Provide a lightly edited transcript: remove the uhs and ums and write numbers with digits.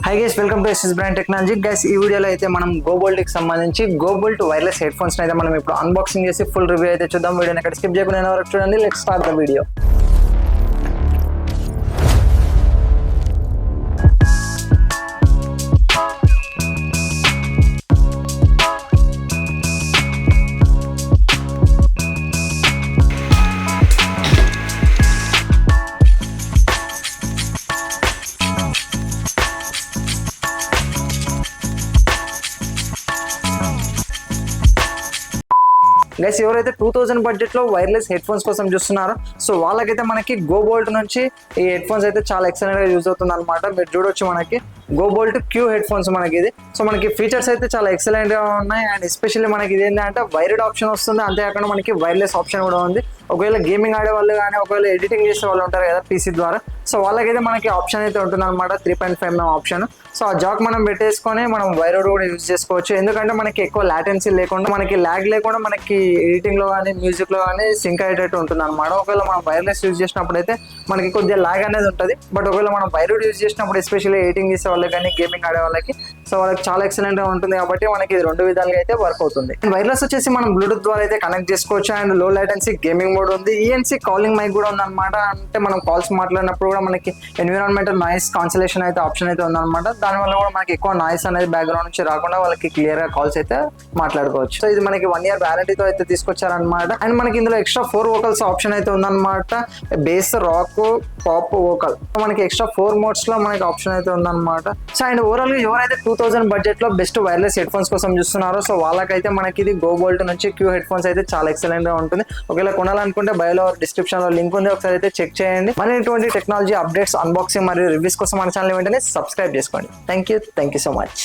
High guys, welcome to SS brand technology. Guys, ఈ వీడియోలో అయితే మనం గోబోల్ట్ కి సంబంధించి గోబోల్ట్ వైర్లెస్ హెడ్ ఫోన్స్ అయితే మనం ఇప్పుడు అన్బాక్సింగ్ చేసి ఫుల్ రివ్యూ అయితే చూద్దాం. వీడియోని ఎక్కడ స్కిప్ చేయకుండా వరకు చూడండి. Let's start the video. Guys, ఎవరైతే 2000 బడ్జెట్ లో వైర్లెస్ హెడ్ ఫోన్స్ కోసం చూస్తున్నారో సో వాళ్ళకైతే మనకి గోబోల్ట్ నుంచి ఈ హెడ్ ఫోన్స్ అయితే చాలా ఎక్సలెంట్ గా యూజ్ అవుతుంది అనమాట. మీరు చూడొచ్చు, మనకి గోబోల్ట్ క్యూ హెడ్ ఫోన్స్ మనకి ఇది. సో మనకి ఫీచర్స్ అయితే చాలా ఎక్సలెంట్ గా ఉన్నాయి. అండ్ ఎస్పెషల్లీ మనకి ఇది ఏంటంటే వైర్డ్ ఆప్షన్ వస్తుంది, అంతేకాకుండా మనకి వైర్లెస్ ఆప్షన్ కూడా ఉంది. ఒకవేళ గేమింగ్ ఆడే వాళ్ళు కానీ ఒకవేళ ఎడిటింగ్ చేసే వాళ్ళు ఉంటారు కదా పీసీ ద్వారా, సో వాళ్ళకైతే మనకి ఆప్షన్ అయితే ఉంటుంది అనమాట, 3.5mm ఆప్షన్. సో ఆ జాక్ మనం పెట్టేసుకొని మనం వైర్డ్ కూడా యూజ్ చేసుకోవచ్చు. ఎందుకంటే మనకి ఎక్కువ లాటెన్సీ లేకుండా, మనకి ల్యాగ్ లేకుండా, మనకి ఎడిటింగ్ లో కానీ మ్యూజిక్ లో కానీ సింక్ అయ్యేటట్టు ఉంటుంది అనమాట. ఒకవేళ మనం వైర్లెస్ యూజ్ చేసినప్పుడు అయితే మనకి కొద్దిగా ల్యాగ్ అనేది ఉంటుంది. బట్ ఒకవేళ మనం వైర్డ్ యూజ్ చేసినప్పుడు ఎస్పెషల్లీ ఎడిటింగ్ చేసే వాళ్ళకి కానీ గేమింగ్ ఆడే వాళ్ళకి సో వాళ్ళకి చాలా ఎక్సలెంట్ గా ఉంటుంది. కాబట్టి మనకి ఇది రెండు విధాలుగా అయితే వర్క్ అవుతుంది. వైర్లెస్ వచ్చేసి మనం బ్లూటూత్ ద్వారా అయితే కనెక్ట్ చేసుకోవచ్చు. అండ్ లో లాటెన్సీ గేమింగ్ మోడ్ ఉంది. ఈఎన్సీ కాలింగ్ మైక్ కూడా ఉంది అనమాట. అంటే మనం కాల్స్ మాట్లాడినప్పుడు కూడా మనకి ఎన్విరాన్మెంటల్ నాయిస్ కాన్సలేషన్ అయితే ఆప్షన్ అయితే ఉందన్నమాట. దానివల్ల కూడా మనకి ఎక్కువ నాయిస్ అనేది బ్యాక్గ్రౌండ్ నుంచి రాకుండా వాళ్ళకి క్లియర్ గా కాల్స్ అయితే మాట్లాడుకోవచ్చు. సో ఇది మనకి 1 year వ్యారంటీతో అయితే తీసుకొచ్చారనమాట. అండ్ మనకి ఇందులో ఎక్స్ట్రా 4 వోకల్స్ ఆప్షన్ అయితే ఉందన్నమాట. Base, rock, pop, vocal. మనకి ఎక్స్ట్రా 4 మోడ్స్ లో మనకి ఆప్షన్ అయితే ఉందన్నమాట. సో అండ్ ఓవరాల్ గా ఎవరైతే 2000 బడ్జెట్ లో బెస్ట్ వైర్లెస్ హెడ్ ఫోన్స్ కోసం చూస్తున్నారో సో వాళ్ళకైతే మనకి ఇది గోబోల్ట్ నుంచి క్యూ హెడ్ ఫోన్స్ అయితే చాలా ఎక్సలెంట్ గా ఉంటుంది. ఒకవేళ కొనాలనుకుంటే బయోలో డిస్క్రిప్షన్ లో లింక్ ఉంది, ఒకసారి అయితే చెక్ చేయండి. మన ఇటువంటి టెక్నాలజీ అప్డేట్స్, అన్బాక్సింగ్ మరియు రివ్యూస్ కోసం మన ఛానల్ వెంటనే సబ్స్క్రైబ్ చేసుకోండి. Thank you so much.